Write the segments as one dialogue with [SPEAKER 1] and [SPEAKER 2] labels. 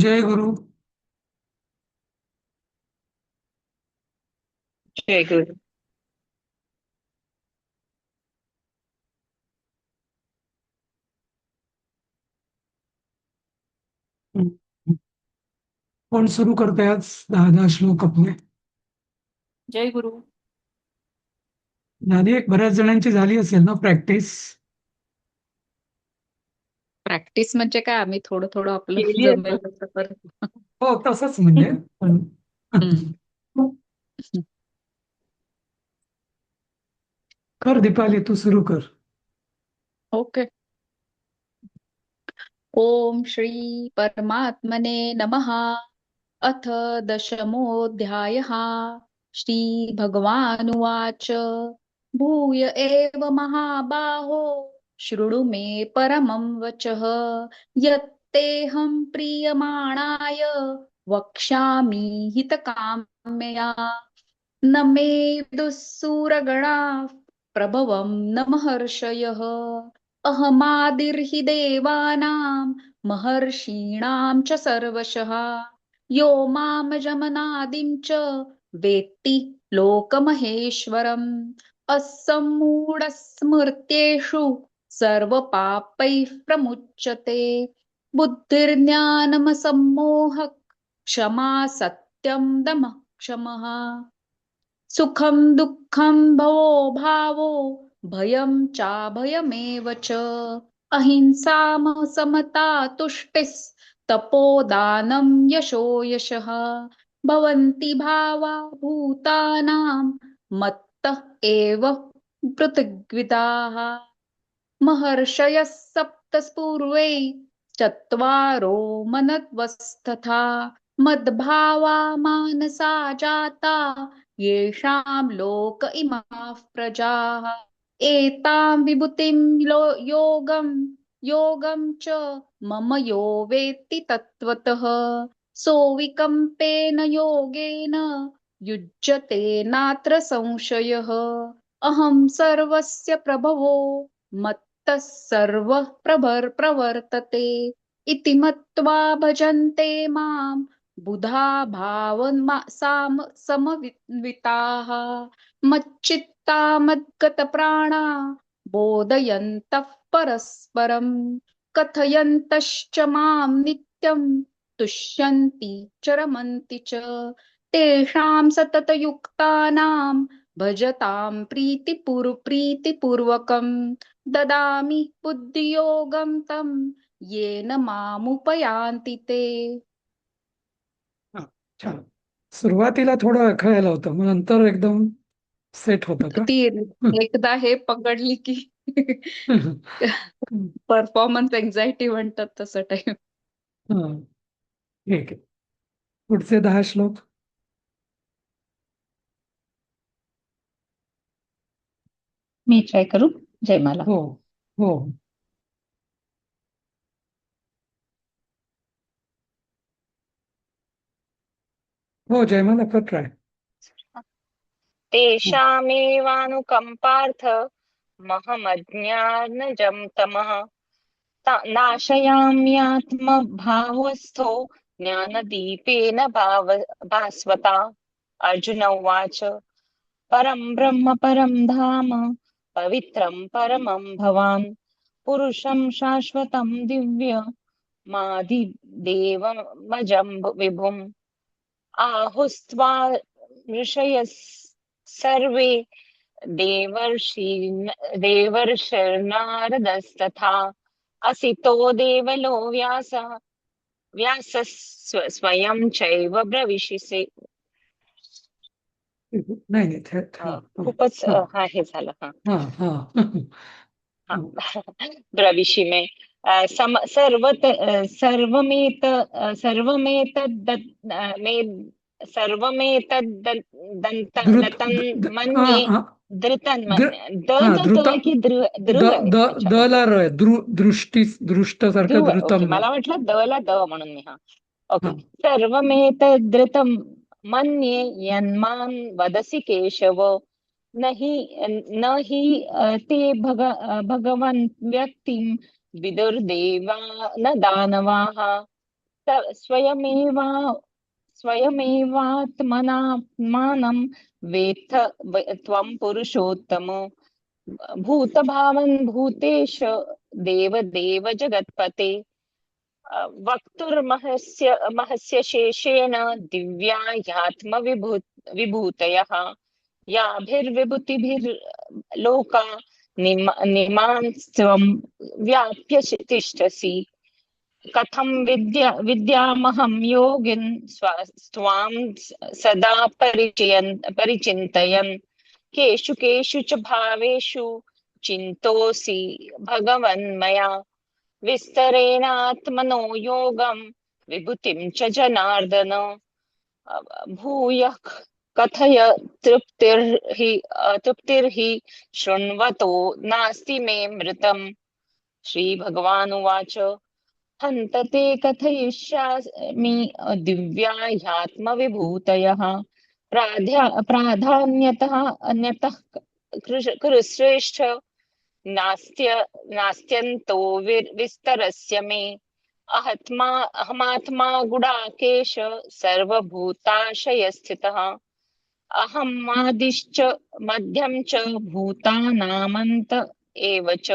[SPEAKER 1] जय गुरु.
[SPEAKER 2] जय गुरु.
[SPEAKER 1] कोण सुरू करते आज 10 श्लोक आपले?
[SPEAKER 2] जय गुरु.
[SPEAKER 1] झाली एक बऱ्याच जणांची झाली असेल ना प्रॅक्टिस?
[SPEAKER 2] प्रॅक्टिस म्हणजे काय, आम्ही थोडं थोडं आपलं
[SPEAKER 3] केली आहे
[SPEAKER 2] जमेल
[SPEAKER 3] ना.
[SPEAKER 2] तसं करतो.
[SPEAKER 1] हो, तसंच म्हणजे पण
[SPEAKER 2] हम्म.
[SPEAKER 1] कर दीपाली, तू सुरू कर.
[SPEAKER 2] ओके. ओम श्री परमात्मने नमः. अथ दशमोऽध्यायः. श्री भगवानुवाच. भूय एव महाबाहो शृणु मे परमं वचः. यत्तेऽहं प्रीयमाणाय वक्ष्यामि हितकाम्यया. न मे विदुःसूरगणाः प्रभवं न महर्षयः. अहमादिर्हि देवानां महर्षीणां च सर्वशः. यो मामजमनादिं च वेत्ति लोकमहेश्वरम्. अस्सम्मूढस्मृत्येषु सर्वपापैः प्रमुच्यते. बुद्धिर्ज्ञानमसम्मोहः क्षमा सत्यं दमः क्षमः. सुखं दुःखं भवो भावो भयं चाभयमेव च. अहिंसा समता तुष्टिस्तपोदानं यशो यशः. भवन्ति भावा भूतानां मत्तः एव पृथग्विदाः. महर्षयः सप्त पूर्वे चत्वारो मनवस्तथा. मद्भावा मानसा जाता येषां लोक इमाः प्रजाः. एतां विभूतिं योगं योगं च मम यो वेत्ति तत्त्वतः. सोऽविकम्पेन योगेन युज्यते नात्र संशयः. अहं सर्वस्य प्रभवो मत्तः सर्वः प्रवर्तते. इति मत्वा भजन्ते मां बुधा समविताः. मच्चित्ता मद्गतप्राणा बोधयन्तः परस्परं. कथयन्तश्च मां नित्यं तुष्यन्ति च रमन्ति च. तेषां सततयुक्तानां भजतां प्रीतिपूर्वकं. ददामि बुद्धियोगं तं येन मामुपयान्ति ते.
[SPEAKER 1] हा, छान. सुरुवातीला थोडं अडखळायला होतं, मग नंतर एकदम सेट होतं का?
[SPEAKER 2] ती एकदा हे पकडली की परफॉर्मन्स एन्झायटी म्हणतात तसं टाईप.
[SPEAKER 1] हा, ठीक आहे. पुढचे 10 श्लोक.
[SPEAKER 3] मी ट्राय करू. जयमाला.
[SPEAKER 1] हो हो. हो, जयमाला कर ट्राय.
[SPEAKER 4] तेषामेवानुकम्पार्थ महमज्ञानजं तमः नाशयाम्यात्मभावस्थो ज्ञानदीपेन भास्वता. अर्जुन उवाच. परं ब्रह्म परं धाम पवित्रं परमं भवान् पुरुषं शाश्वतं दिव्यमादिदेवमजं विभुम्. आहुस्त्वा ऋषयः सर्वे देवर्षिर्नारदस्तथा. असितो देवलो व्यासः स्वयं चैव ब्रवीषि.
[SPEAKER 1] नाही नाही, हा
[SPEAKER 4] खूपच
[SPEAKER 1] हा
[SPEAKER 4] हे झालं.
[SPEAKER 1] हा हा
[SPEAKER 4] हा. ब्रवीषि मे
[SPEAKER 1] द्रुत
[SPEAKER 4] मन्ये. धृतन्
[SPEAKER 1] द्रुत
[SPEAKER 4] की
[SPEAKER 1] द
[SPEAKER 4] ध्रुव आहे.
[SPEAKER 1] द
[SPEAKER 4] अच्छा,
[SPEAKER 1] द
[SPEAKER 4] ओके.
[SPEAKER 1] ला र आहे. दृष्टी दृष्ट सारखं
[SPEAKER 4] ध्रुव आहे. ओके,
[SPEAKER 1] धृतम नाही.
[SPEAKER 4] मला वाटलं द ला द म्हणून मी. हा, ओके.
[SPEAKER 1] हा.
[SPEAKER 4] सर्वमेतद्धृतं मन्ये यन्मां वदसि केशव. न हि ते भगवन् व्यक्तिं विदुर्देवा न दानवाः. स्वयमेवा स्वयमेवात्मनात्मानं वेत्थ त्वं पुरुषोत्तम भूतभावन् भूतेश देवदेव जगत्पते वक्तुर्महस्य महस्य शेषेण दिव्या ह्यात्मविभूतयः याभिर्विभूतिभिर्लोका निमान् त्वं व्याप्य तिष्ठसि कथं विद्यामहं योगिन् स्वां सदा परिचिन्तयन् केषु केषु च भावेषु चिन्तोऽसि भगवन्मया विस्तरेणात्मनो योगं विभूतिं च जनार्दन भूयः कथय तृप्तिर्हि शृण्वतो नास्ति मे मृतम् श्रीभगवानुवाच हन्त ते कथयिष्यामि दिव्या ह्यात्मविभूतयः प्राधान्यतः अन्यतः कुरु श्रेष्ठ नास्त्यन्तो विस्तरस्य मे अहमात्मा गुडाकेश सर्वभूताशयस्थितः अहमादिश्च मध्यं च भूतानामन्त एव च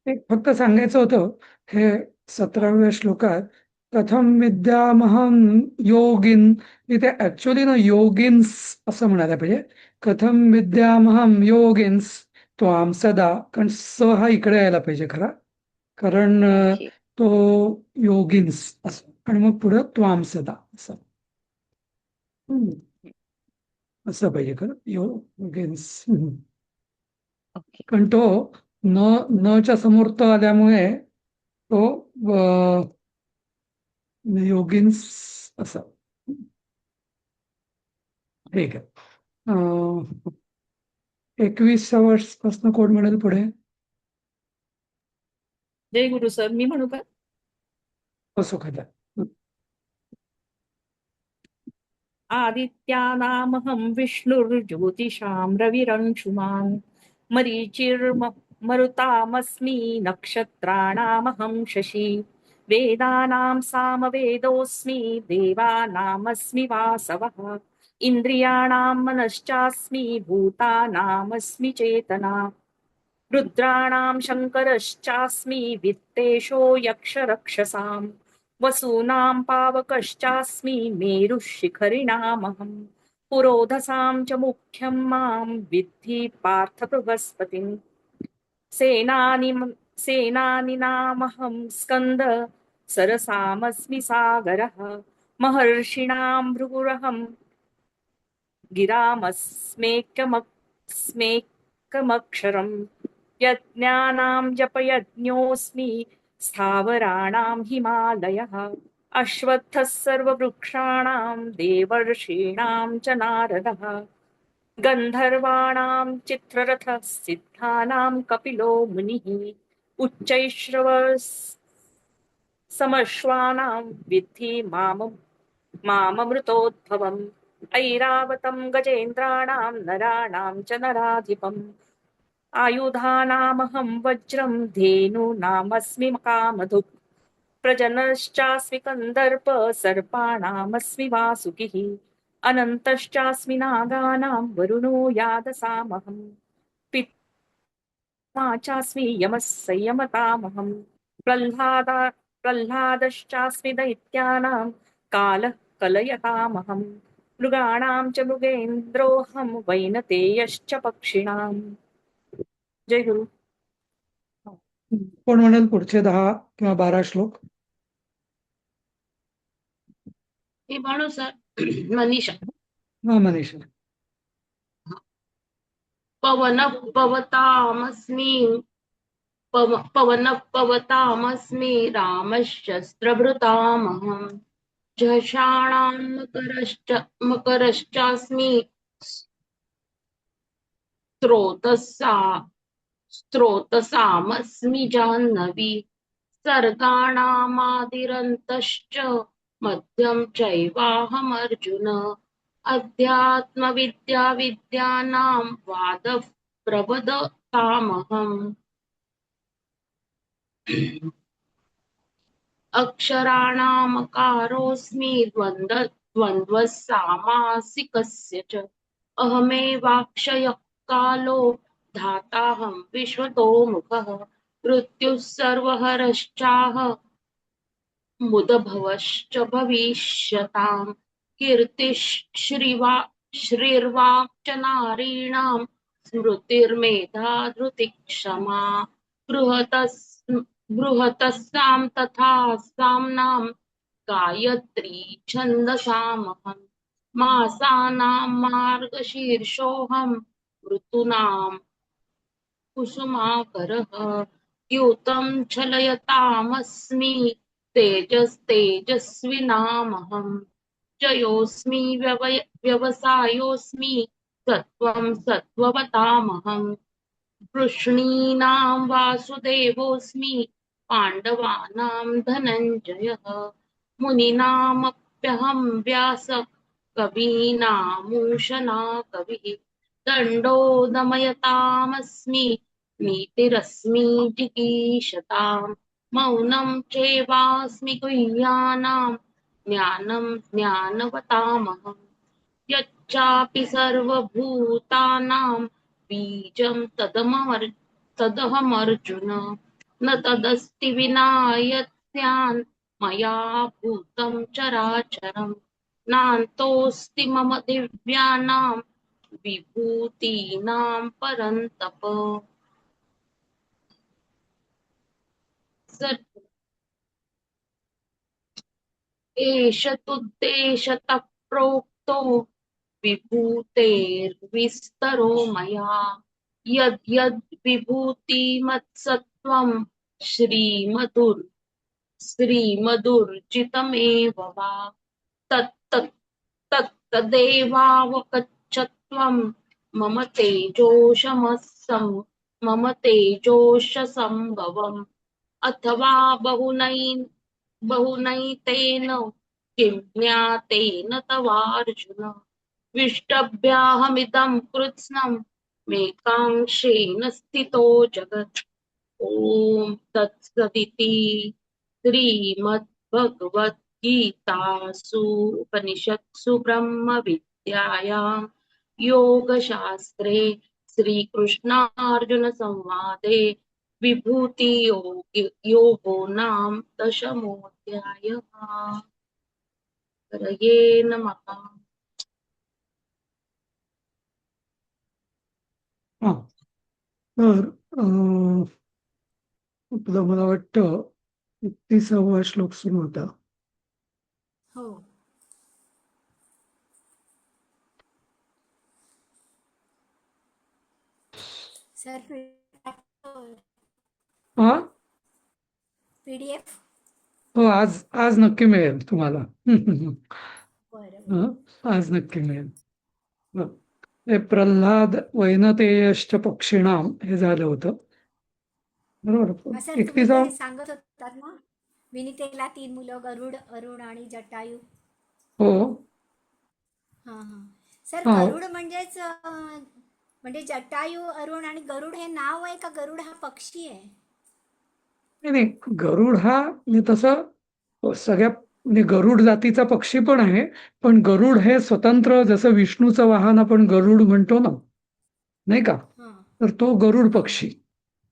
[SPEAKER 1] एक फक्त सांगायचं होतं हे 17व्या श्लोकात कथम विद्यामहम योगिन इथे ऍक्च्युअली ना योगिन्स असं म्हणायला पाहिजे. कथम विद्यामहम योगिन्स त्वाम सदा, कारण स हा इकडे यायला पाहिजे खरा, कारण
[SPEAKER 4] ओके.
[SPEAKER 1] तो योगिन्स असं आणि मग पुढं त्वाम सदा असं असं पाहिजे खरं योगिन्स.
[SPEAKER 4] ओके.
[SPEAKER 1] पण तो न च्या समोर त आल्यामुळे तो योगिन्स असं. ठीक आहे. 21व्या वर्षपासून कोण म्हणेल पुढे?
[SPEAKER 5] जय गुरु सर, मी म्हणू का?
[SPEAKER 1] सुखदा.
[SPEAKER 5] आदित्यानामहं विष्णुर्ज्योतिषां रविरंशुमान् मरुतामस्मि नक्षत्राणामहं शशि वेदानां सामवेदोऽस्मि देवानामस्मि वासवः इन्द्रियाणां मनश्चास्मि भूतानामस्मि चेतना रुद्राणां शङ्करश्चास्मि वित्तेषो यक्षरक्षसां वसूनां पावकश्चास्मि मेरुः शिखरिणामहं पुरोधसां च मुख्यं मां विद्धि पार्थ बृहस्पतिम् सेनानीनामहं स्कन्द सरसामस्मि सागरः महर्षिणां भृगुरहं गिरामस्मेकमक्षरम् यज्ञानां जपयज्ञोऽस्मि स्थावराणां हिमालयः अश्वत्थः सर्ववृक्षाणां देवर्षीणां च नारदः गन्धर्वाणां चित्ररथः सिद्धानां कपिलो मुनिः उच्चैश्रवः समश्वानां विद्धि माममृतोद्भवम् ऐरावतं गजेन्द्राणां नराणां च नराधिपम् आयुधानामहं वज्रं धेनूनामस्मि कामधुक् प्रजनश्चास्मि कन्दर्प सर्पाणामस्मि वासुकिः अनन्तश्चास्मि नागानां वरुणो यादसामहम् पिता चास्मि यमः संयमतामहम् प्रह्लादश्चास्मि दैत्यानां कालः कलयतामहम् मृगाणां च मृगेन्द्रोऽहं वैनतेयश्च पक्षिणाम्. जय गुरु.
[SPEAKER 1] कोण म्हणेल पुढचे 10 किंवा 12 श्लोक?
[SPEAKER 6] मी म्हणू सर? मनीषा.
[SPEAKER 1] हा मनीषा.
[SPEAKER 6] पवनः पवतामस्मि रामशस्त्रभृतामहं झषाणां मकरश्चास्मि स्रोतसामस्मि जाह्नवी सर्गाणामादिरन्तश्च मध्यं चैवाहमर्जुन अध्यात्मविद्यानां वादः प्रवदतामहम् अक्षराणामकारोऽस्मि द्वन्द्वः सामासिकस्य च अहमेवाक्षयः कालो धाताहं विश्वतो मुखः मृत्युः सर्वहरश्चाह मुदभवश्च भविष्यताम् कीर्तिः श्रीर्वाक् च नारीणां स्मृतिर्मेधा धृतिः क्षमा बृहतस् बृहतस्सां तथा साम्नां गायत्री छन्दसामहम् मासानां मार्गशीर्षोऽहं ऋतूनां कुसुमाकरः द्यूतं छलयतामस्मि तेजस्तेजस्विनामहम् जयोऽस्मि व्यवसायोऽस्मि सत्त्वं सत्त्ववतामहम् वृष्णीनां वासुदेवोऽस्मि पाण्डवानां धनञ्जयः मुनीनामप्यहं व्यासः कवीनामूषणा कविः दण्डो दमयतामस्मि नीतिरस्मि जिगीषताम् मौनं चैवास्मि गुह्यानां ज्ञानं ज्ञानवतामहम् यच्चापि सर्वभूतानां बीजं तदहमर्जुन न तदस्ति विना यत् स्यान् मया भूतं चराचरम् नान्तोऽस्ति मम दिव्यानां विभूतीनां परन्तप एष तुद्देशतः प्रोक्तो विभूतेर्विस्तरो मया यद्यद् विभूतिमत्सत्त्वं श्रीमदुर्जितमेव वा तत्तदेवावगच्छत्वं मम तेजोशसम्भवम् अथवा बहुनैतेन किं ज्ञातेन तवार्जुन विष्टभ्याहमिदं कृत्स्नं मेकांशेन स्थितो जगत् ॐ तत्सदिति श्रीमद्भगवद्गीतासु उपनिषत्सु ब्रह्मविद्यायां योगशास्त्रे श्रीकृष्णार्जुनसंवादे विभूतियोगो नाम दशमोऽध्यायः हरये नमः
[SPEAKER 1] हा तर आपलं मला वाटतं 31वा श्लोक सुरू होता.
[SPEAKER 7] हो. सर
[SPEAKER 1] हा
[SPEAKER 7] PDF
[SPEAKER 1] हो आज नक्की मिळेल तुम्हाला.
[SPEAKER 7] बरं
[SPEAKER 1] हं, आज नक्की मिळेल. हं. हे प्रल्हाद वैनतेयश्च पक्षिणाम हे झालं होतं बरोबर.
[SPEAKER 7] हा सर तुम्ही
[SPEAKER 1] 31वा
[SPEAKER 7] ते सांगत होतात ना विनितेला 3 मुलं गरुड अरुण आणि जटायू.
[SPEAKER 1] हो
[SPEAKER 7] हां हां सर
[SPEAKER 1] हा
[SPEAKER 7] गरुड म्हणजेच म्हणजे जटायू अरुण आणि गरुड हे नाव आहे का गरुड हा पक्षी आहे?
[SPEAKER 1] नाही गरुड हा म्हणजे तसं सगळ्या म्हणजे गरुड जातीचा पक्षी पण आहे, पण गरुड हे स्वतंत्र जसं विष्णूचं वाहन आपण गरुड म्हणतो ना, नाही का,
[SPEAKER 7] हां
[SPEAKER 1] तर तो गरुड पक्षी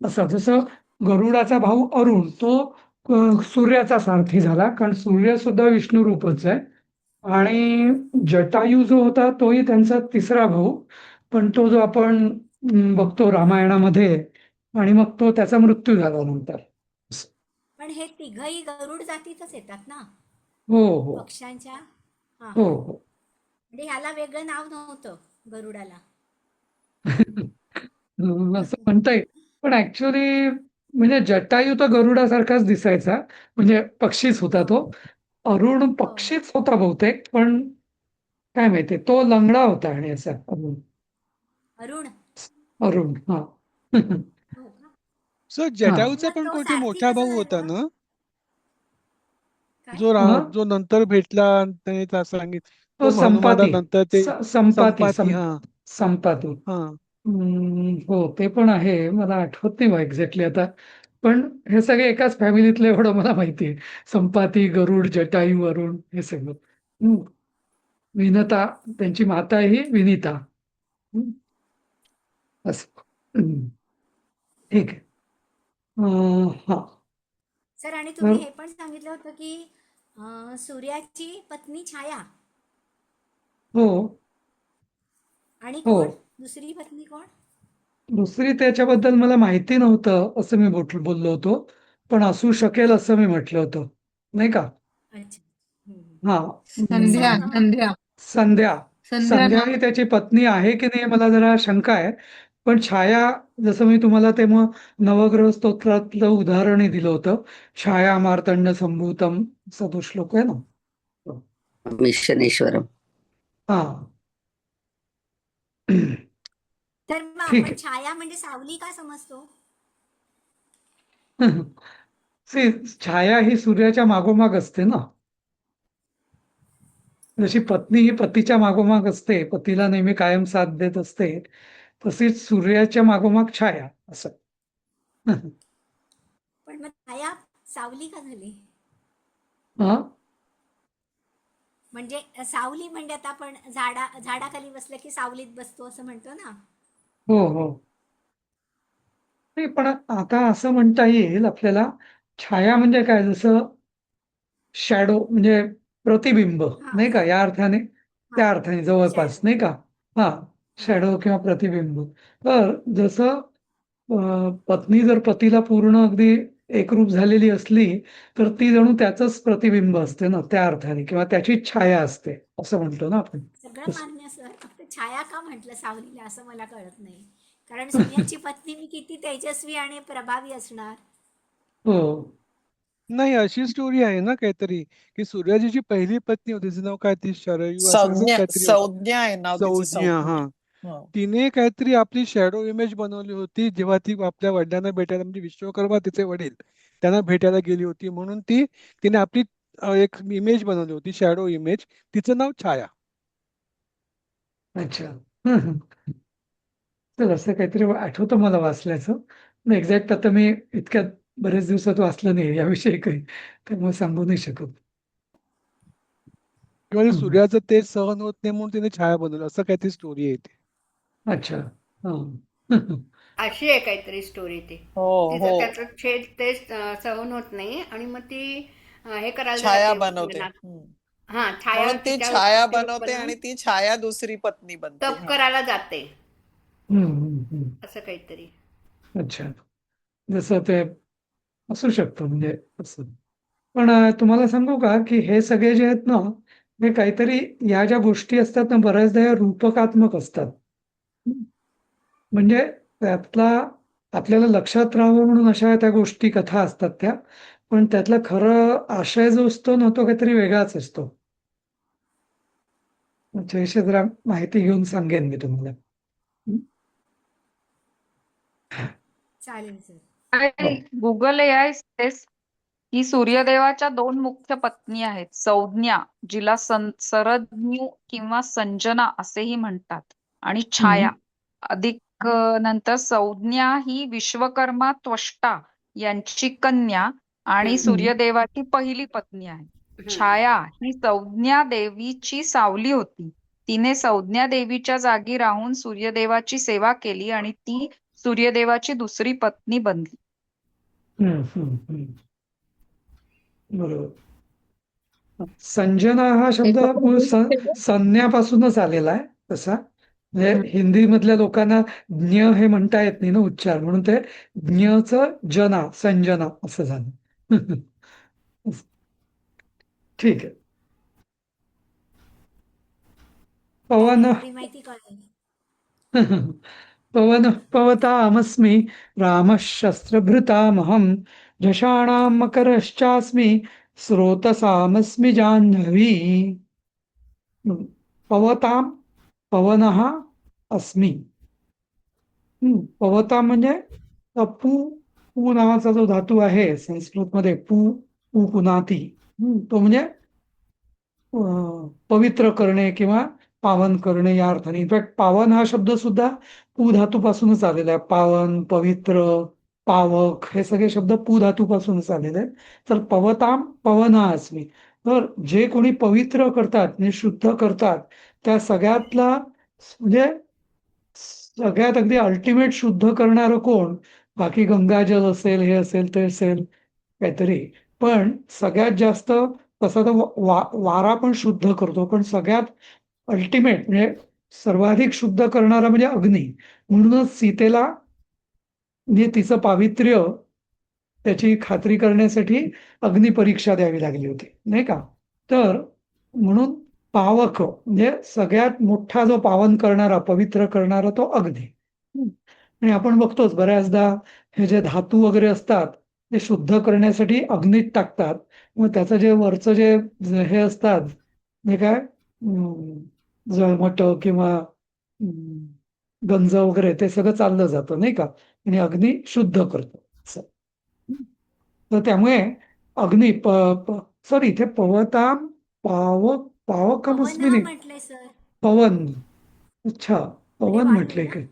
[SPEAKER 1] असा. जसं गरुडाचा भाऊ अरुण तो सूर्याचा सारथी झाला, कारण सूर्य सुद्धा विष्णू रूपच आहे. आणि जटायू जो होता तोही त्यांचा तिसरा भाऊ, पण तो जो आपण बघतो रामायणामध्ये, आणि मग तो त्याचा मृत्यू झाला नंतर.
[SPEAKER 7] पण हे तिघही गरुड जातीतच येतात ना
[SPEAKER 1] हो हो
[SPEAKER 7] पक्ष्यांच्या? हां
[SPEAKER 1] हो
[SPEAKER 7] हां
[SPEAKER 1] हो.
[SPEAKER 7] म्हणजे ह्याला वेगळं नाव नव्हतं गरुडाला.
[SPEAKER 1] असं म्हणता येईल, पण ऍक्च्युली म्हणजे जटायू तर गरुडासारखाच दिसायचा, म्हणजे पक्षीच होता तो. अरुण
[SPEAKER 7] हो
[SPEAKER 1] पक्षीच होता बहुतेक, पण काय माहिती तो लंगडा होता आणि असा अरुण.
[SPEAKER 7] अरुण
[SPEAKER 1] अरुण हा.
[SPEAKER 7] हो का?
[SPEAKER 8] सर
[SPEAKER 1] हा
[SPEAKER 8] जटायूचा
[SPEAKER 7] मग
[SPEAKER 8] पण
[SPEAKER 7] तो
[SPEAKER 8] कोणती
[SPEAKER 7] सारथी
[SPEAKER 8] मोठा
[SPEAKER 7] कसा
[SPEAKER 8] भाऊ होता
[SPEAKER 7] झाला?
[SPEAKER 8] ना,
[SPEAKER 7] काय?
[SPEAKER 1] हा
[SPEAKER 8] जो नंतर भेटला आणि त्याने सांगित
[SPEAKER 1] तो
[SPEAKER 8] तो हनुमाना
[SPEAKER 1] संपाती
[SPEAKER 8] नंतर ते
[SPEAKER 1] संपाती
[SPEAKER 8] संपाती. हा
[SPEAKER 1] संपाती.
[SPEAKER 8] हा
[SPEAKER 1] हो ते पण आहे, मला आठवत नाही एक्झॅक्टली आता. पण हे सगळे एकाच फॅमिलीतले एवढं मला माहिती आहे. संपाती, गरुड, जटायू, अरुण हे सगळं. हम्म. विनता, त्यांची माता ही विनिता. हम्म. असं. ठीक आहे. हा.
[SPEAKER 7] सर आणि तुम्ही
[SPEAKER 1] तर
[SPEAKER 7] हे पण सांगितलं होतं की सूर्याची पत्नी छाया
[SPEAKER 1] हो
[SPEAKER 7] आणि
[SPEAKER 1] हो
[SPEAKER 7] कोण दुसरी पत्नी कोण?
[SPEAKER 1] दुसरी त्याच्याबद्दल मला माहिती नव्हतं असं मी बोललो होतो, पण असू शकेल असं मी म्हटलं होतं, नाही का?
[SPEAKER 7] अच्छा.
[SPEAKER 1] हा.
[SPEAKER 3] संध्या
[SPEAKER 7] सर
[SPEAKER 3] संध्या
[SPEAKER 1] संध्या.
[SPEAKER 3] संध्या
[SPEAKER 1] संध्या ही त्याची पत्नी आहे की नाही मला जरा शंका आहे. पण छाया, जसं मी तुम्हाला ते मग नवग्रह स्तोत्रातलं उदाहरणही दिलं होतं, छाया मार्तंड संभूतम, असा तो श्लोक आहे ना.
[SPEAKER 9] शनेश्वरम.
[SPEAKER 1] हा.
[SPEAKER 7] तर मग
[SPEAKER 1] ठीक
[SPEAKER 7] आपण छाया म्हणजे सावली का समजतो?
[SPEAKER 1] आहे. See, छाया ही सूर्याच्या मागोमाग असते ना. जशी पत्नी ही पतीच्या मागोमाग असते, पतीला नेहमी कायम साथ देत असते, तशीच सूर्याच्या मागोमाग छाया असं.
[SPEAKER 7] पण मग छाया सावली का झाली?
[SPEAKER 1] हा.
[SPEAKER 7] म्हणजे सावली म्हणजे आता आपण झाडाखाली बसलं की सावलीत बसतो असं म्हणतो ना.
[SPEAKER 1] हो हो. नाही, पण आता असं म्हणता येईल आपल्याला, छाया म्हणजे काय, जसं शॅडो म्हणजे प्रतिबिंब,
[SPEAKER 7] हा
[SPEAKER 1] नाही का, या अर्थाने,
[SPEAKER 7] हा
[SPEAKER 1] त्या अर्थाने जवळपास,
[SPEAKER 7] शॅडो.
[SPEAKER 1] नाही का? हा.
[SPEAKER 7] हा
[SPEAKER 1] शॅडो किंवा प्रतिबिंब. तर जसं पत्नी जर पतीला पूर्ण अगदी एकरूप झालेली असली, तर ती जणू त्याचंच प्रतिबिंब असते ना, त्या अर्थाने, किंवा त्याची छाया असते असं म्हणतो ना आपण.
[SPEAKER 7] सगळं मान्य सर, फक्त छाया का म्हटलं सावलीला असं मला कळत नाही. कारण सूर्याची पत्नी मी किती तेजस्वी आणि प्रभावी असणार.
[SPEAKER 1] हो.
[SPEAKER 8] नाही, अशी स्टोरी आहे ना काहीतरी, की सूर्याची जी पहिली पत्नी होती तिचं नाव काय, ती शरयू असं असंच काहीतरी होतं.
[SPEAKER 10] संज्ञा आहे नाव तिचं,
[SPEAKER 8] संज्ञा. हा.
[SPEAKER 10] हो.
[SPEAKER 8] तिने काहीतरी आपली शॅडो इमेज बनवली होती जेव्हा ती आपल्या वडिलांना भेटायला, म्हणजे विश्वकर्मा तिचे वडील त्यांना भेटायला गेली होती, म्हणून तिने आपली एक इमेज बनवली होती, शॅडो इमेज. तिचं नाव छाया.
[SPEAKER 1] अच्छा. तर असं काहीतरी आठवतं मला वाचल्याचं. एक्झॅक्ट आता मी इतक्यात बरेच दिवसात वाचलं नाही याविषयी काही, त्यामुळे सांगू नाही शकत.
[SPEAKER 8] किंवा ते
[SPEAKER 1] हम्म.
[SPEAKER 8] सूर्याचं तेज सहन होत नाही म्हणून तिने छाया बनवलं, असं काहीतरी स्टोरी आहे ती.
[SPEAKER 1] अच्छा. हा.
[SPEAKER 11] अशी आहे काहीतरी स्टोरी ती.
[SPEAKER 10] हो
[SPEAKER 11] तिचं
[SPEAKER 10] हो,
[SPEAKER 11] त्याचं छेद ते सहन होत नाही आणि मग ती हे करायला
[SPEAKER 10] छाया
[SPEAKER 11] जाते
[SPEAKER 10] बनवते.
[SPEAKER 11] हा छाया
[SPEAKER 10] म्हणून ती
[SPEAKER 11] तिच्यावर
[SPEAKER 10] छाया
[SPEAKER 11] प्रतिरूप
[SPEAKER 10] बनवते
[SPEAKER 11] बनवून
[SPEAKER 10] आणि ती छाया दुसरी पत्नी बनते.
[SPEAKER 11] तप करायला जाते
[SPEAKER 1] हम्म.
[SPEAKER 11] असं काहीतरी.
[SPEAKER 1] अच्छा. जसं ते असू शकतं म्हणजे असं. पण तुम्हाला सांगू का की हे सगळे जे आहेत ना, हे काहीतरी, या ज्या गोष्टी असतात ना, बऱ्याचदा या रूपकात्मक असतात. हम्म. म्हणजे त्यातला आपल्याला लक्षात राहावं म्हणून अशा त्या गोष्टी, कथा असतात त्या, पण त्यातला खरं आशय जो असतो ना, तो काहीतरी वेगळाच असतो. त्याच्याविषयी जरा माहिती घेऊन सांगेन मी तुम्हाला. हम्म.
[SPEAKER 7] चालेल सर.
[SPEAKER 1] हो.
[SPEAKER 2] गुगल AI says की सूर्यदेवाच्या दोन मुख्य पत्नी आहेत. संज्ञा, जिला सरज्ञू किंवा संजना असेही म्हणतात, आणि छाया. अधिक नंतर संज्ञा ही विश्वकर्मा त्वष्टा यांची कन्या आणि सूर्यदेवाची पहिली पत्नी आहे. छाया ही संज्ञा देवीची सावली होती. तिने संज्ञा देवीच्या जागी राहून सूर्यदेवाची सेवा केली आणि ती सूर्यदेवाची दुसरी पत्नी बनली.
[SPEAKER 1] बरोबर. संजना हा शब्द मूळ संज्ञापासूनच आलेला आहे तसा. म्हणजे हिंदी मधल्या लोकांना ज्ञ हे म्हणता येत नाही ना उच्चार, म्हणून ते ज्ञचं जना, संजना असं झालं. ठीक आहे. पवन.
[SPEAKER 7] एवढी माहिती कळली.
[SPEAKER 1] पवन पवतामस्मि रामः शस्त्रभृतामहं झषाणां मकरश्चास्मि स्रोतसामस्मि जाह्नवी. पवतां, पवनः अस्मि. पवतां म्हणजे पू, पू नावाचा जो धातू आहे संस्कृतमध्ये, पू पुनाती, तो म्हणजे पवित्र करणे किंवा पावन करणे या अर्थाने. इनफॅक्ट पावन हा शब्द सुद्धा पू धातूपासूनच आलेला आहे. पावन, पवित्र पावक हे सगळे शब्द पू धातूपासूनच आलेले आहेत. तर पवताम पवना अस्मी. तर जे कोणी पवित्र करतात म्हणजे शुद्ध करतात त्या सगळ्यातला म्हणजे सगळ्यात अगदी अल्टिमेट शुद्ध करणारं कोण? बाकी गंगाजल असेल, हे असेल, ते असेल काहीतरी. पण सगळ्यात जास्त तसा तर वारा पण शुद्ध करतो, पण सगळ्यात अल्टिमेट म्हणजे सर्वाधिक शुद्ध करणारा म्हणजे अग्नी. म्हणूनच सीतेला म्हणजे तिचं पावित्र्य त्याची खात्री करण्यासाठी अग्निपरीक्षा द्यावी लागली होती, नाही का? तर म्हणून पावक म्हणजे सगळ्यात मोठा जो पावन करणारा, पवित्र करणारा तो अग्नी. हं. आणि आपण बघतोच बऱ्याचदा हे जे धातू वगैरे असतात ते शुद्ध करण्यासाठी अग्नीत टाकतात. मग त्याचं जे वरचं जे हे असतात म्हणजे काय जळमट किंवा गंज वगैरे ते सगळं चाललं जातं, नाही का? आणि अग्नी शुद्ध करतो असं. तर त्यामुळे अग्नी सॉरी इथे पवताम पावकमस्मी
[SPEAKER 7] पवना
[SPEAKER 1] नाही,
[SPEAKER 7] म्हटलंय सर.
[SPEAKER 1] पवन. अच्छा,
[SPEAKER 7] म्हणजे
[SPEAKER 1] पवन
[SPEAKER 7] वायू
[SPEAKER 1] म्हटलंय
[SPEAKER 7] ना.
[SPEAKER 1] काय?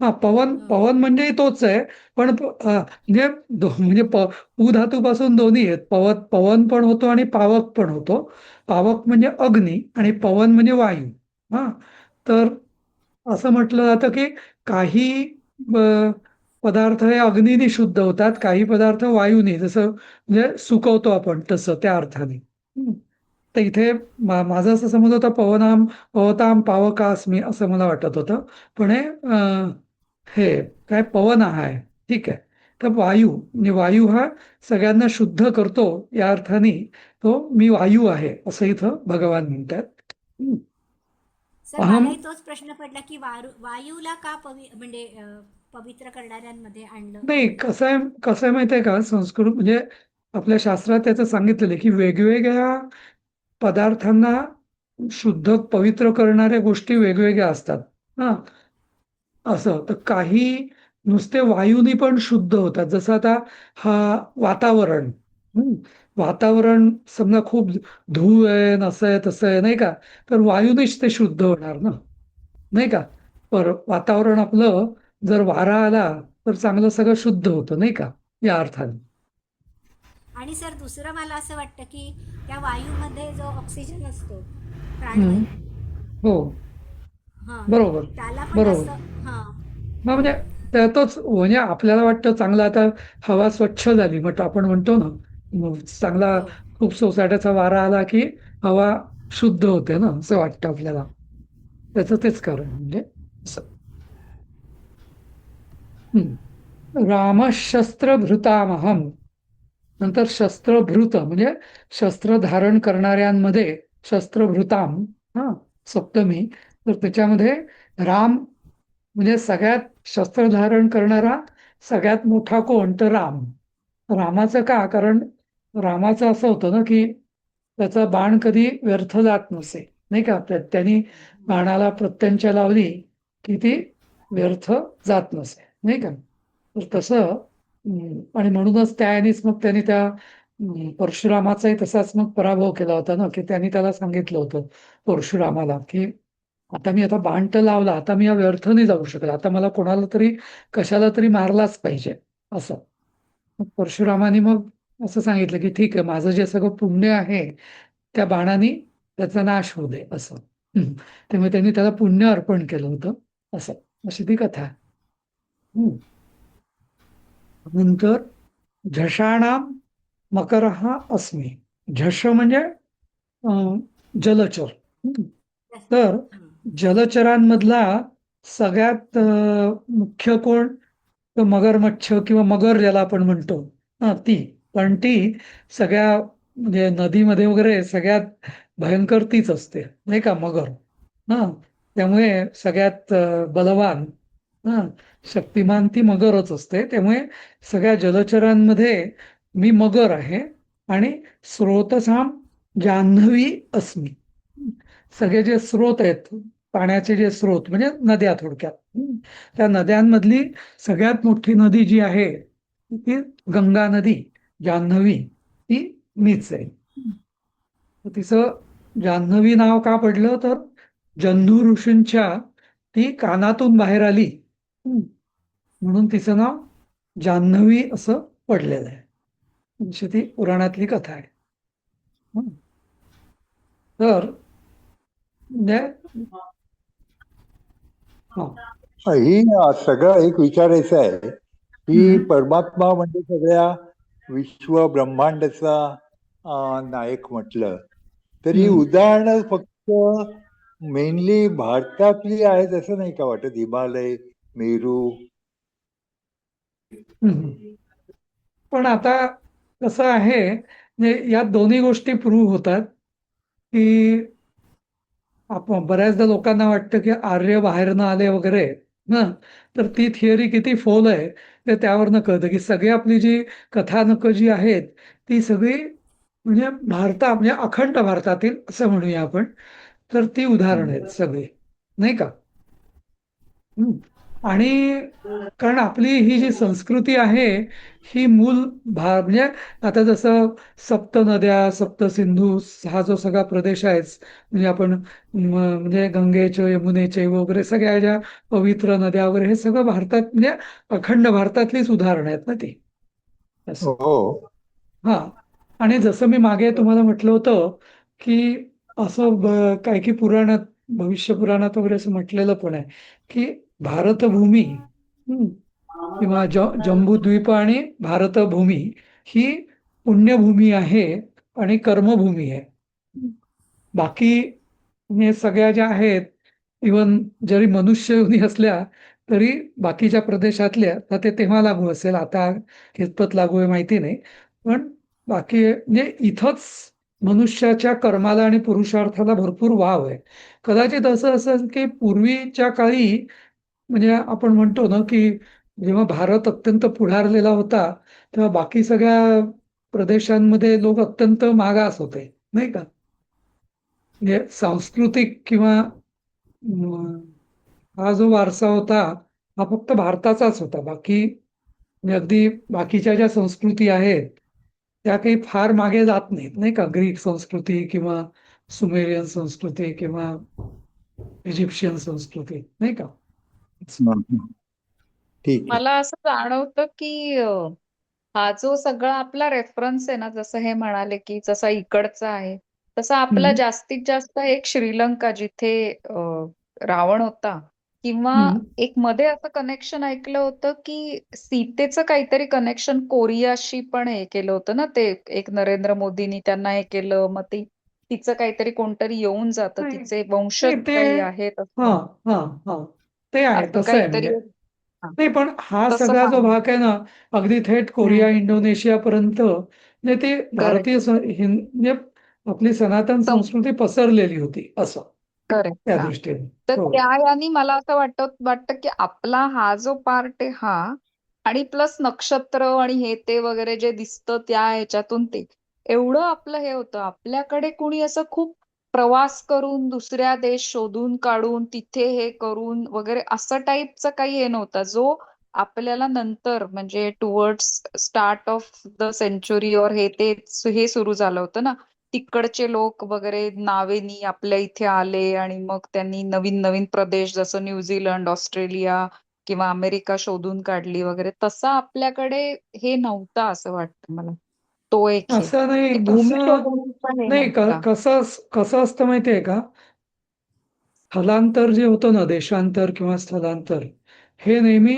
[SPEAKER 1] हा, पवन.
[SPEAKER 7] हं.
[SPEAKER 1] पवन म्हणजे तोच आहे, पण म्हणजे म्हणजे पू धातूपासून दोन्ही आहेत. पवन पण होतो आणि पावक पण होतो. पावक म्हणजे अग्नी आणि पवन म्हणजे वायू. हा, तर असं म्हटलं जातं की काही अ, पदार्थ हे अग्नीने शुद्ध होतात, काही पदार्थ वायूने, जसं म्हणजे सुकवतो आपण तसं त्या अर्थाने. तर इथे माझं असं समज होतं पवताम पावकास्मी असं मला वाटत होतं. पण हे काय पवन आहे, ठीक आहे. तर वायू म्हणजे वायू हा सगळ्यांना शुद्ध करतो या अर्थाने तो मी वायू आहे असं इथं भगवान म्हणतात.
[SPEAKER 7] सर
[SPEAKER 1] अहम.
[SPEAKER 7] मलाही तोच प्रश्न पडला की वायूला का म्हणजे पवित्र करणाऱ्यांमध्ये आणलं.
[SPEAKER 1] नाही, कसं आहे माहिती आहे का, संस्कृत म्हणजे आपल्या शास्त्रात त्याचं सांगितलेलं आहे की वेगवेगळ्या पदार्थांना शुद्ध पवित्र करणाऱ्या गोष्टी वेगवेगळ्या असतात. हा, असं तर काही नुसते वायूनी पण शुद्ध होतात. जसं आता हा वातावरण, हं, वातावरण समजा खूप धूळ आहे, नसं आहे, तसं आहे, नाही का? तर वायूनेच ते शुद्ध होणार ना, नाही का? पर वातावरण आपलं जर वारा आला तर चांगलं सगळं शुद्ध होतं, नाही का? या अर्थाने.
[SPEAKER 7] आणि सर दुसरं मला असं वाटतं की त्या वायूमध्ये जो ऑक्सिजन असतो
[SPEAKER 1] हं,
[SPEAKER 7] प्राणवायू,
[SPEAKER 1] हो,
[SPEAKER 7] हा,
[SPEAKER 1] बरोबर,
[SPEAKER 7] त्याला पण
[SPEAKER 1] बरोबर.
[SPEAKER 7] असं. हा.
[SPEAKER 1] म्हणजे त्यातच म्हणजे आपल्याला वाटतं चांगलं आता हवा स्वच्छ झाली, मग आपण म्हणतो ना चांगला
[SPEAKER 7] हो.
[SPEAKER 1] खूप सोसाट्याचा वारा आला की हवा शुद्ध होते ना, असं वाटतं आपल्याला. त्याचं तेच कारण म्हणजे असं. रामशस्त्रभृतामहम. नंतर शस्त्रभृत म्हणजे शस्त्र धारण करणाऱ्यांमध्ये शस्त्रभृताम, हा, सप्तमी. तर त्याच्यामध्ये राम म्हणजे सगळ्यात शस्त्र धारण करणारा सगळ्यात मोठा कोण? तर राम. रामाचं का? कारण रामाचं असं होतं ना की त्याचा बाण कधी व्यर्थ जात नसे, नाही का? त्यांनी बाणाला प्रत्यंचा लावली की ती व्यर्थ जात नसे, नाही का? तर तसं आणि म्हणूनच त्यानेच मग त्यांनी त्या परशुरामाचाही तसाच मग पराभव केला होता ना, की त्यांनी त्याला सांगितलं होतं परशुरामाला की आता मी बाण तर लावला, आता मी या व्यर्थ नाही जाऊ शकत, आता मला कोणाला तरी कशाला तरी मारलाच पाहिजे असं. मग परशुरामाने मग असं सांगितलं की ठीक आहे, माझं जे सगळं पुण्य आहे त्या बाणाने त्याचा नाश होऊ दे असं. त्यामुळे त्यांनी त्याला पुण्य अर्पण केलं होतं असं. अशी ती कथा आहे. नंतर झषाणाम मकर हा अस्मी. झष म्हणजे जलचर. तर जलचरांमधला सगळ्यात मुख्य कोण? तर मगरमच्छ किंवा मगर ज्याला आपण म्हणतो, हा, ती. पण ती सगळ्या म्हणजे नदीमध्ये वगैरे सगळ्यात भयंकर तीच असते, नाही का? मगर. हा, त्यामुळे सगळ्यात बलवान, हा, शक्तिमान ती मगरच असते. त्यामुळे सगळ्या जलचरांमध्ये मी मगर आहे आणि स्रोतसाम जान्हवी अस्मी. सगळे जे स्रोत आहेत, पाण्याचे जे स्रोत म्हणजे नद्या थोडक्यात, त्या नद्यांमधली सगळ्यात मोठी नदी जी आहे ती गंगा नदी, जान्हवी, ती मीच आहे. तर तिचं जान्हवी नाव का पडलं? तर जन्नू ऋषींच्या ती कानातून बाहेर आली म्हणून तिचं नाव जान्हवी असं पडलेलं आहे. म्हणजे ती पुराणातली कथा आहे. हं. तर म्हणजे हा
[SPEAKER 9] ही सगळं एक विचारायचं आहे की
[SPEAKER 1] हम्म,
[SPEAKER 9] परमात्मा म्हणजे सगळ्या विश्व ब्रह्मांडाचा नायक म्हटलं तरी
[SPEAKER 1] हम्म,
[SPEAKER 9] उदाहरणं फक्त मेनली भारतातली आहेत असं नाही का वाटत? हिमालय, मेरू.
[SPEAKER 1] हम्म. पण आता कसं आहे म्हणजे या दोन्ही गोष्टी प्रूव्ह होतात की आपण बऱ्याचदा लोकांना वाटतं की आर्य बाहेरनं आले वगैरे ना, तर ती थिअरी किती फोल आहे ते त्यावरनं कळतं की सगळी आपली जी कथानकं जी आहेत ती सगळी म्हणजे म्हणजे अखंड भारतातील असं म्हणूया आपण, तर ती उदाहरणं आहेत सगळी, नाही का? हम्म. आणि कारण आपली ही जी संस्कृती आहे ही म्हणजे आता जसं सप्त नद्या सप्त सिंधू हा जो सगळा प्रदेश आहे म्हणजे आपण म्हणजे गंगेचे यमुनेचे वगैरे सगळ्या ज्या पवित्र नद्या वगैरे हे सगळं भारतात म्हणजे अखंड भारतातलीच उदाहरणं आहेत ना ती असं.
[SPEAKER 9] हो.
[SPEAKER 1] हा. आणि जसं मी मागे तुम्हाला म्हटलं होतं की असं काय की पुराणात भविष्य पुराणात वगैरे असं म्हटलेलं पण आहे की भारतभूमी हं, किंवा जम्बूद्वीप आणि भारतभूमी ही पुण्यभूमी आहे आणि कर्मभूमी आहे. बाकी म्हणजे सगळ्या ज्या आहेत इवन जरी मनुष्य योनी असल्या तरी बाकीच्या प्रदेशातल्या तर ते तेव्हा लागू असेल, आता कितपत लागू आहे माहिती नाही. पण बाकी म्हणजे इथंच मनुष्याच्या कर्माला आणि पुरुषार्थाला भरपूर वाव आहे. कदाचित असं असेल की पूर्वीच्या काळी म्हणजे आपण म्हणतो ना की जेव्हा भारत अत्यंत पुढारलेला होता तेव्हा बाकी सगळ्या प्रदेशांमध्ये लोक अत्यंत मागास होते, नाही का? म्हणजे सांस्कृतिक किंवा अं, हा जो वारसा होता हा फक्त भारताचाच होता. बाकी म्हणजे अगदी बाकीच्या ज्या संस्कृती आहेत त्या काही फार मागे जात नाहीत, नाही का? ग्रीक संस्कृती किंवा सुमेरियन संस्कृती किंवा इजिप्शियन संस्कृती, नाही का?
[SPEAKER 9] हं. ठीक आहे.
[SPEAKER 2] मला असं जाणवतं की हा जो सगळा आपला रेफरन्स आहे ना, जसं हे म्हणाले की जसा इकडचा आहे तसा आपला
[SPEAKER 1] हम्म,
[SPEAKER 2] जास्तीत जास्त एक श्रीलंका जिथे रावण होता, किंवा
[SPEAKER 1] हम्म.
[SPEAKER 2] एक मध्ये असं कनेक्शन ऐकलं होतं की सीतेचं काहीतरी कनेक्शन कोरियाशी पण हे केलं होतं ना, ते एक नरेंद्र मोदींनी त्यांना हे केलं, मग तिचं काहीतरी कोणतरी येऊन जातं,
[SPEAKER 1] नाही
[SPEAKER 2] तिचे वंशज
[SPEAKER 1] नाही, ते
[SPEAKER 2] काही आहेत
[SPEAKER 1] हा
[SPEAKER 2] असं
[SPEAKER 1] हा हा ते आहे,
[SPEAKER 2] असं
[SPEAKER 1] तसं आहे
[SPEAKER 2] काहीतरी.
[SPEAKER 1] म्हणजे.
[SPEAKER 2] हा,
[SPEAKER 1] नाही पण हा
[SPEAKER 2] तसं
[SPEAKER 1] सगळा जो
[SPEAKER 2] आहे.
[SPEAKER 1] भाग आहे ना अगदी थेट
[SPEAKER 2] हम्म.
[SPEAKER 1] कोरिया इंडोनेशिया पर्यंत म्हणजे ती
[SPEAKER 2] करेक्ट.
[SPEAKER 1] भारतीय म्हणजे आपली सनातन संस्कृती पसरलेली होती असं
[SPEAKER 2] करेक्ट.
[SPEAKER 1] त्या
[SPEAKER 2] हा.
[SPEAKER 1] दृष्टीने.
[SPEAKER 2] तर
[SPEAKER 1] हो.
[SPEAKER 2] त्या यानी मला असं वाटतं की आपला हा जो पार्ट आहे हा, आणि प्लस नक्षत्र आणि हे ते वगैरे जे दिसतं त्या ह्याच्यातून ते एवढं आपलं हे होतं, आपल्याकडे कुणी असं खूप प्रवास करून दुसऱ्या देश शोधून काढून तिथे हे करून वगैरे असं टाईपचं काही हे नव्हतं, जो आपल्याला नंतर म्हणजे towards start of the century और हे सुरू झालं होतं ना, तिकडचे लोक वगैरे नावेनी आपल्या इथे आले आणि मग त्यांनी नवीन नवीन प्रदेश जसं न्यूझीलंड, ऑस्ट्रेलिया किंवा अमेरिका शोधून काढली वगैरे, तसं आपल्याकडे हे नव्हतं असं वाटतं मला. तो एक हे
[SPEAKER 1] असं नाही
[SPEAKER 2] की भूमी
[SPEAKER 1] तसं
[SPEAKER 2] शोधण्याचा हे
[SPEAKER 1] नाही
[SPEAKER 2] नव्हता.
[SPEAKER 1] कसं असतं माहितीये का? स्थलांतर जे होतं ना देशांतर किंवा स्थलांतर हे नेहमी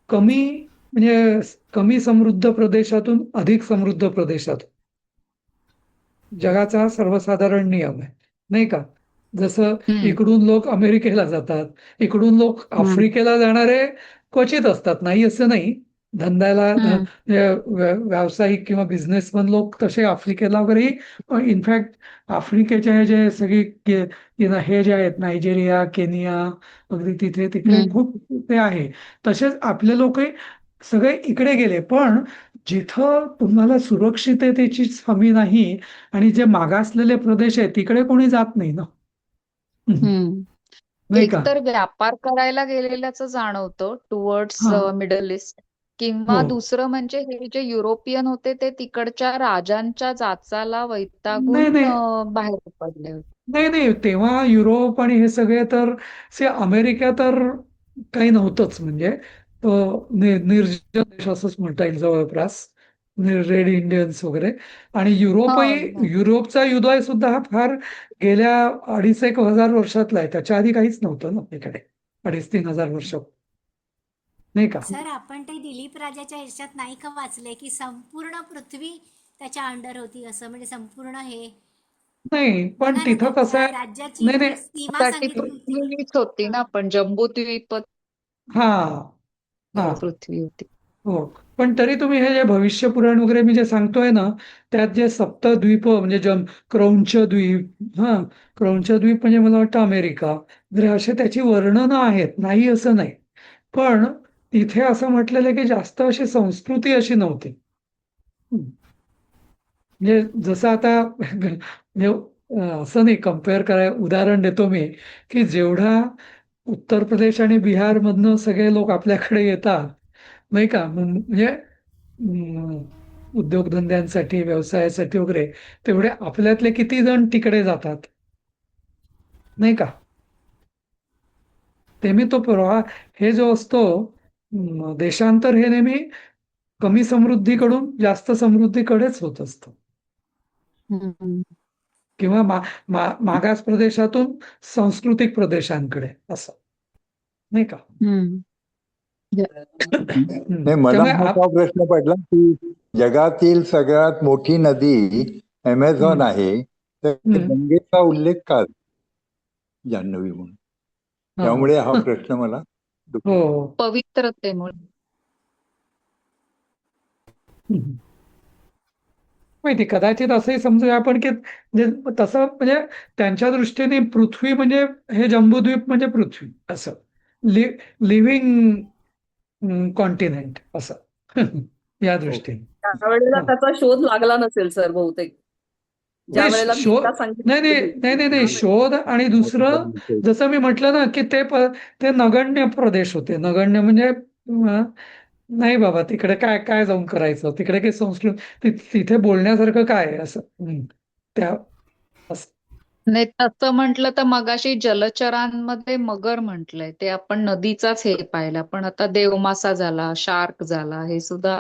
[SPEAKER 1] कमी म्हणजे कमी समृद्ध प्रदेशातून अधिक समृद्ध प्रदेशात जगाचा हा सर्वसाधारण नियम आहे, नाही का? जसं
[SPEAKER 2] हम्म.
[SPEAKER 1] इकडून लोक अमेरिकेला जातात, इकडून लोक
[SPEAKER 2] हम्म.
[SPEAKER 1] आफ्रिकेला जाणारे क्वचित असतात, नाही असं नाही. धंद्याला
[SPEAKER 2] हम्म.
[SPEAKER 1] व्यावसायिक किंवा बिझनेसमन लोक तसे आफ्रिकेला वगैरे, इनफॅक्ट आफ्रिकेचे हे जे सगळी हे जे आहेत नायजेरिया, केनिया अगदी तिथे तिकडे
[SPEAKER 2] हम्म.
[SPEAKER 1] खूप ते आहे. तसेच आपले लोकही सगळे इकडे गेले, पण जिथं तुम्हाला सुरक्षिततेचीच हमी नाही आणि जे मागासलेले प्रदेश आहेत तिकडे कोणी जात नाही ना.
[SPEAKER 2] हम्म.
[SPEAKER 1] नाही
[SPEAKER 2] एक
[SPEAKER 1] का?
[SPEAKER 2] तर व्यापार करायला गेलेल्याचं जाणवतं टुवर्ड्स
[SPEAKER 1] हा.
[SPEAKER 2] मिडल ईस्ट,
[SPEAKER 1] हो.
[SPEAKER 2] किंवा दुसरं म्हणजे हे जे युरोपियन होते ते तिकडच्या राजांच्या जाचाला
[SPEAKER 1] नाही
[SPEAKER 2] वैतागून
[SPEAKER 1] नाही
[SPEAKER 2] बाहेर पडले होते.
[SPEAKER 1] नाही नाही तेव्हा युरोप आणि हे सगळे तर अमेरिका तर काही नव्हतंच म्हणजे तो निर्जन देश असंच म्हणता येईल जवळपास, रेड इंडियन्स वगैरे. आणि युरोपचा युदय सुद्धा हा फार गेल्या 2,500-1,000 वर्षातला आहे. त्याच्या आधी काहीच नव्हतं ना इकडे, 2,500-3,000 वर्ष, नाही का?
[SPEAKER 7] सर आपण ते दिलीप राजाच्या ह्याच्यात नाही का वाचलंय की संपूर्ण पृथ्वी त्याच्या अंडर होती, असं म्हणजे संपूर्ण हे
[SPEAKER 1] नाही, पण
[SPEAKER 7] बघा ना
[SPEAKER 1] तिथं कसं
[SPEAKER 7] त्याच्या
[SPEAKER 1] आहे,
[SPEAKER 7] राज्याची
[SPEAKER 1] नाही नाही,
[SPEAKER 7] सीमा
[SPEAKER 2] साठी
[SPEAKER 7] सांगितली होती.
[SPEAKER 2] पृथ्वीच होती ना, पण जम्बूद्वीप
[SPEAKER 1] हा हा
[SPEAKER 2] पृथ्वी होती.
[SPEAKER 1] हो. पण तरी तुम्ही हे जे भविष्य पुराण वगैरे मी जे सांगतोय ना, त्यात जे सप्तद्वीप म्हणजे क्रौंच द्वीप, क्रौंच द्वीप म्हणजे मला वाटतं अमेरिका वगैरे, असे त्याची वर्णनं आहेत, नाही असं नाही. पण तिथे असं म्हटलेलं आहे की जास्त अशी संस्कृती अशी नव्हती. म्हणजे जसं आता म्हणजे असं नाही, कम्पेअर उदाहरण देतो मी की जेवढा उत्तर प्रदेश आणि बिहार मधनं सगळे लोक आपल्याकडे येतात, नाही का, म्हणजे उद्योगधंद्यांसाठी, व्यवसायासाठी वगैरे, तेवढे आपल्यातले किती जण तिकडे जातात, नाही का? ते मी तो प्रवाह, हे जो असतो देशांतर, हे नेहमी कमी समृद्धीकडून जास्त समृद्धीकडेच होत असतं, किंवा मागास प्रदेशातून सांस्कृतिक प्रदेशांकडे, असं, नाही का?
[SPEAKER 9] नाही, मला
[SPEAKER 1] त्यामुळे
[SPEAKER 9] मोठा प्रश्न पडला की जगातील सगळ्यात मोठी नदी अमेझॉन आहे, तर गंगेचा उल्लेख का जान्हवी म्हणून? त्यामुळे हा प्रश्न मला
[SPEAKER 1] हो,
[SPEAKER 2] पवित्रतेमुळे.
[SPEAKER 1] माहिती, कदाचित असंही समजूया आपण की तसं म्हणजे त्यांच्या दृष्टीने पृथ्वी म्हणजे हे जम्बूद्वीप म्हणजे पृथ्वी, असं लिव्हिंग कॉन्टिनेंट, असं या दृष्टीने.
[SPEAKER 5] त्यावेळेला त्याचा शोध लागला नसेल सर बहुतेक, ज्या
[SPEAKER 1] नाही,
[SPEAKER 5] वेळेला
[SPEAKER 1] शोध,
[SPEAKER 5] गीता
[SPEAKER 1] नाही नाही
[SPEAKER 5] सांगितली.
[SPEAKER 1] नाही नाही नाही, शोध. आणि दुसरं, जसं मी म्हटलं ना की ते नगण्य प्रदेश होते. नगण्य म्हणजे नाही बाबा, तिकडे काय काय जाऊन करायचं, तिकडे काही संस्कृत, तिथे बोलण्यासारखं काय आहे, असं त्या असं.
[SPEAKER 2] नाही, तसं म्हटलं तर मगाशी जलचरांमध्ये मगर म्हटलंय, ते आपण नदीचाच हे पाहिला, पण आता देवमासा झाला, शार्क झाला, हे सुद्धा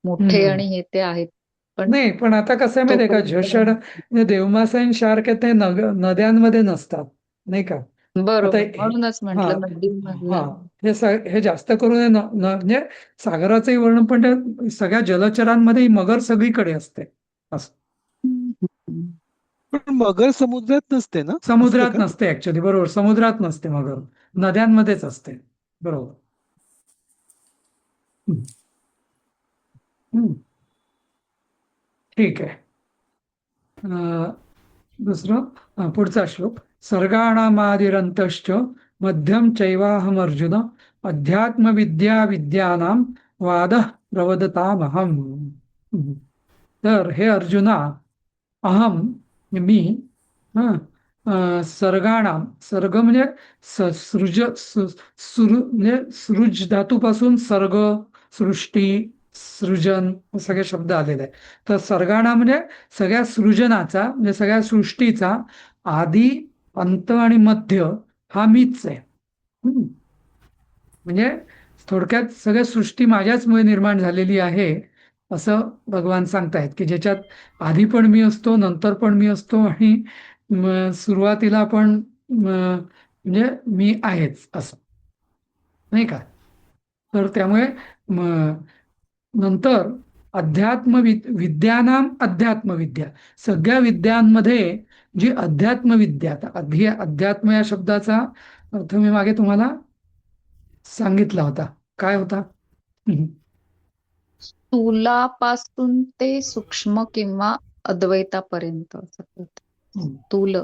[SPEAKER 2] मोठे आणि हे ते आहेत. पण
[SPEAKER 1] नाही, पण आता कसं आहे माहितीये का, जशड म्हणजे देवमासा आणि शार्क आहेत, ते नद्यांमध्ये नसतात, नाही का? आता
[SPEAKER 2] बरोबर, म्हणूनच म्हटलं नदीमधलं.
[SPEAKER 1] हे जास्त करून म्हणजे सागराचंही वर्णन, पण ते सगळ्या जलचरांमध्ये मगर सगळीकडे असते, असं.
[SPEAKER 8] पण मगर समुद्रात नसते ना? असते
[SPEAKER 1] समुद्रात
[SPEAKER 8] का?
[SPEAKER 1] नसते ऍक्च्युली, बरोबर, समुद्रात नसते मगर, नद्यांमध्येच असते, बरोबर. ठीक आहे. दुसरं, पुढचा श्लोक. सर्गाणामादिरंतश्च मध्यम चैवाहम अर्जुन अध्यात्मविद्या विद्यानां वादः प्रवदतामहम. तर हे अर्जुना, अहम मी, सर्गाणाम, सर्ग म्हणजे म्हणजे सृज धातूपासून सर्ग, सृष्टी, सृजन सगळे शब्द आलेले आहेत. तर सर्गाणा म्हणजे सगळ्या सृजनाचा, म्हणजे सगळ्या सृष्टीचा आदी, अंत आणि मध्य हा मीच आहे. म्हणजे थोडक्यात सगळ्या सृष्टी माझ्याचमुळे निर्माण झालेली आहे, असं भगवान सांगतायत, की ज्याच्यात आधी पण मी असतो, नंतर पण मी असतो, आणि सुरुवातीला पण म्हणजे मी आहेच, असं, नाही का? तर त्यामुळे नंतर विद्यानाम अध्यात्मविद्या, सगळ्या विद्यांमध्ये जी अध्यात्मविद्या, अध्यात्म या शब्दाचा अर्थ मी मागे तुम्हाला सांगितला होता, काय होता?
[SPEAKER 2] स्थूलापासून ते सूक्ष्म किंवा अद्वैतापर्यंत. स्थूल,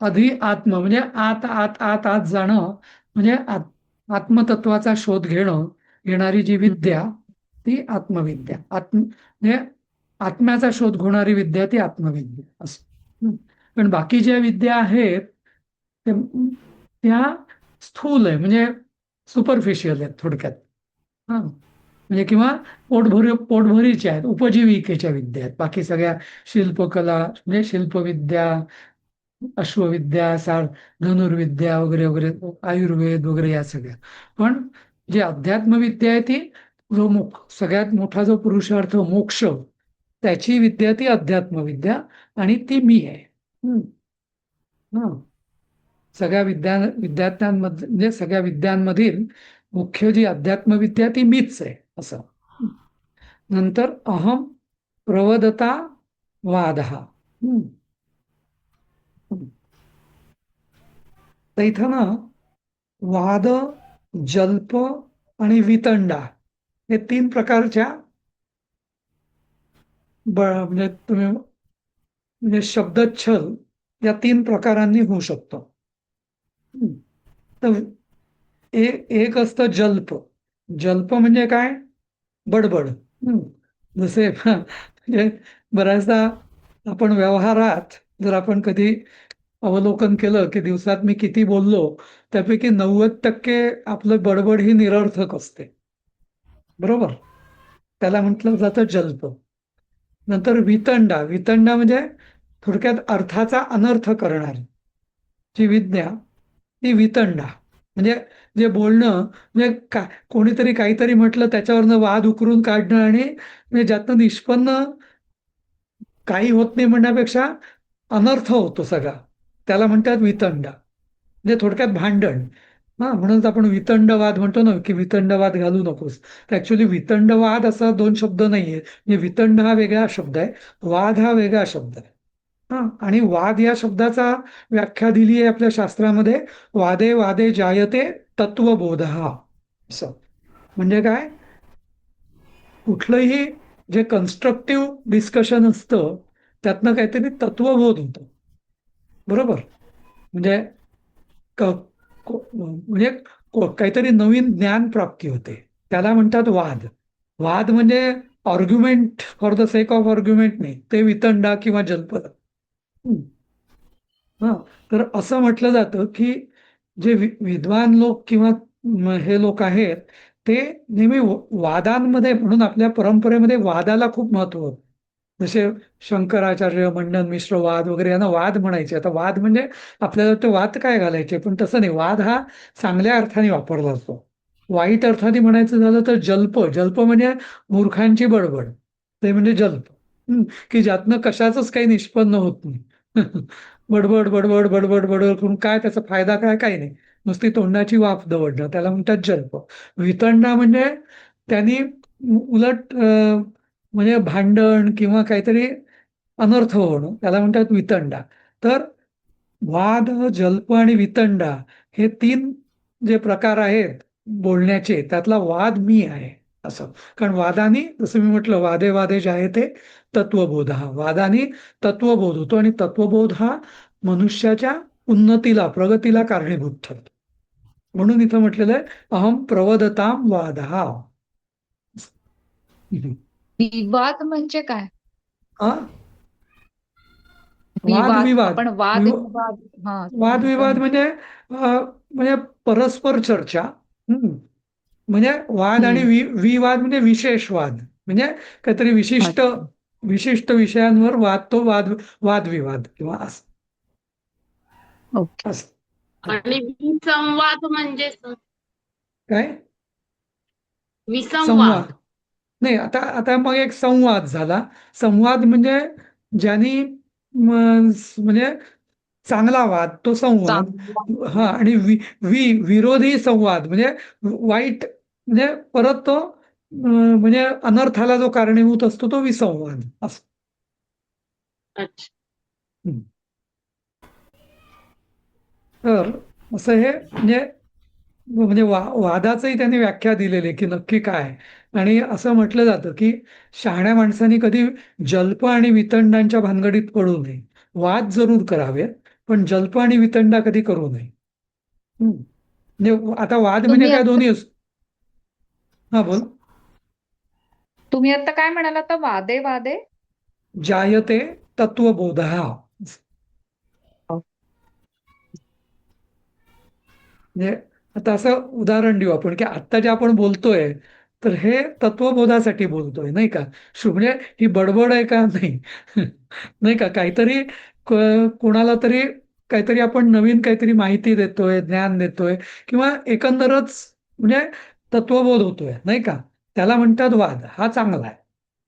[SPEAKER 1] आधी आत्म म्हणजे आत आत आत आत जाणं, म्हणजे आत्मतत्वाचा शोध घेणारी जी विद्या, ती आत्मविद्या. म्हणजे आत्म्याचा शोध घेणारी विद्या, ती आत्मविद्या, असं. पण बाकी ज्या विद्या आहेत त्या स्थूल आहे, म्हणजे सुपरफिशियल आहेत थोडक्यात, म्हणजे किंवा पोटभरीच्या आहेत, उपजीविकेच्या विद्या आहेत. बाकी सगळ्या शिल्पकला म्हणजे शिल्पविद्या, अश्वविद्या, धनुर्विद्या वगैरे वगैरे, आयुर्वेद वगैरे, या सगळ्या. पण जी अध्यात्मविद्या आहे ती सगळ्यात मोठा जो पुरुषार्थ मोक्ष, त्याची विद्या ती अध्यात्मविद्या, आणि ती मी आहे. हम्म. हं. सगळ्या विद्यार्थ्यांमध्ये म्हणजे सगळ्या विद्यांमधील मुख्य जी अध्यात्मविद्या ती मीच आहे असं. नंतर अहम प्रवदता वादः. तर इथं ना वाद, जल्प आणि वितंडा हे 3 प्रकारच्या म्हणजे तुम्ही म्हणजे शब्दच्छल या 3 प्रकारांनी होऊ शकतो. तर एक असतं जल्प. जल्प म्हणजे काय? बडबड. जसे म्हणजे बऱ्याचदा आपण व्यवहारात जर आपण कधी अवलोकन केलं की दिवसात मी किती बोललो, त्यापैकी 90% आपलं बडबड ही निरर्थक असते. बरोबर? त्याला म्हटलं जातं जल्प. नंतर वितंडा. वितंडा म्हणजे थोडक्यात अर्थाचा अनर्थ करणारी जी विद्या ती वितंडा. म्हणजे जे बोलणं म्हणजे कोणीतरी काहीतरी म्हटलं त्याच्यावरनं वाद उकरून काढणं आणि म्हणजे ज्यातनं निष्पन्न काही होत नाही म्हणण्यापेक्षा अनर्थ होतो सगळा, त्याला म्हणतात वितंडा. म्हणजे थोडक्यात भांडण. म्हणूनच आपण वितंडवाद म्हणतो ना, की वितंडवाद घालू नकोस. तर ऍक्च्युली वितंडवाद असा 2 शब्द नाहीये. म्हणजे वितंड हा वेगळा शब्द आहे, वाद हा वेगळा शब्द आहे. आणि वाद या शब्दाचा व्याख्या दिली आहे आपल्या शास्त्रामध्ये, वादे वादे जायते तत्वबोधः असं. म्हणजे काय? कुठलंही जे कन्स्ट्रक्टिव्ह डिस्कशन असतं त्यातनं काहीतरी तत्वबोध होतो. बरोबर? म्हणजे म्हणजे काहीतरी नवीन ज्ञान प्राप्ती होते, त्याला म्हणतात वाद. वाद म्हणजे argument for the sake of argument नाही, ते वितंडा किंवा जल्प. तर असं म्हटलं जातं की जे विद्वान लोक किंवा हे लोक आहेत ते नेहमी वादांमध्ये, म्हणून आपल्या परंपरेमध्ये वादाला खूप महत्व होतं. जसे शंकराचार्य, मंडन मिश्र वाद वगैरे यांना वाद म्हणायचे. आता वाद म्हणजे आपल्याला ते वाद काय घालायचे, पण तसं नाही. वाद हा चांगल्या अर्थाने वापरला जातो. वाईट अर्थाने म्हणायचं झालं तर जल्प. जल्प म्हणजे मूर्खांची बडबड, ते म्हणजे जल्प. की ज्यातनं कशाचंच काही निष्पन्न होत नाही. बडबड बडबड बडबड बडबड करून काय त्याचा फायदा काय? काही नाही, नुसती तोंडाची वाफ दवडणं, त्याला म्हणतात जल्प. वितंडा म्हणजे त्यांनी उलट म्हणजे भांडण किंवा काहीतरी अनर्थ होणं, त्याला म्हणतात वितंडा. तर वाद, जल्प आणि वितंडा हे 3 जे प्रकार आहेत बोलण्याचे, त्यातला वाद मी आहे असं. कारण वादाने, जसं मी म्हटलं, वादे वादे जायते तत्वबोध. वादाने तत्वबोध होतो आणि तत्वबोध हा मनुष्याच्या उन्नतीला, प्रगतीला कारणीभूत ठरतो. म्हणून इथं म्हटलेलं आहे अहम प्रवदताम वादः.
[SPEAKER 2] विवाद म्हणजे काय?
[SPEAKER 1] वादविवाद.
[SPEAKER 2] आपण वादविवाद.
[SPEAKER 1] वादविवाद म्हणजे म्हणजे परस्पर चर्चा. म्हणजे वाद आणि विवाद म्हणजे विशेष वाद. म्हणजे काहीतरी विशिष्ट विषयांवर तो वादविवाद किंवा असं.
[SPEAKER 6] आणि विसंवाद म्हणजे
[SPEAKER 1] काय?
[SPEAKER 6] विसंवाद
[SPEAKER 1] संवाद नाही. आता मग एक संवाद झाला. संवाद म्हणजे ज्यांनी म्हणजे चांगला वाद, तो संवाद. आणि विरोधी संवाद म्हणजे वाईट, म्हणजे परत तो म्हणजे अनर्थाला जो कारणीभूत असतो तो विसंवाद असं. तर असं हे म्हणजे वादाचंही त्यांनी व्याख्या दिलेली की नक्की काय. आणि असं म्हटलं जातं की शहाण्या माणसांनी कधी जल्प आणि वितंडांच्या भानगडीत पडू नये. वाद जरूर करावेत, पण जल्प आणि वितंडा कधी करू नये. म्हणजे आता वाद म्हणजे काय, दोन्ही हा बोल.
[SPEAKER 2] तुम्ही आता काय म्हणाला? तर वादे वादे
[SPEAKER 1] जायते तत्वबोधः. म्हणजे आता असं उदाहरण देऊ आपण की आत्ता जे आपण बोलतोय तर हे तत्वबोधासाठी बोलतोय, नाही का? म्हणजे ही बडबड आहे का? नाही. नाही का? काहीतरी कोणाला तरी काहीतरी आपण नवीन काहीतरी माहिती देतोय, ज्ञान देतोय, किंवा एकंदरच म्हणजे तत्वबोध होतोय नाही का, त्याला म्हणतात वाद. हा चांगला आहे.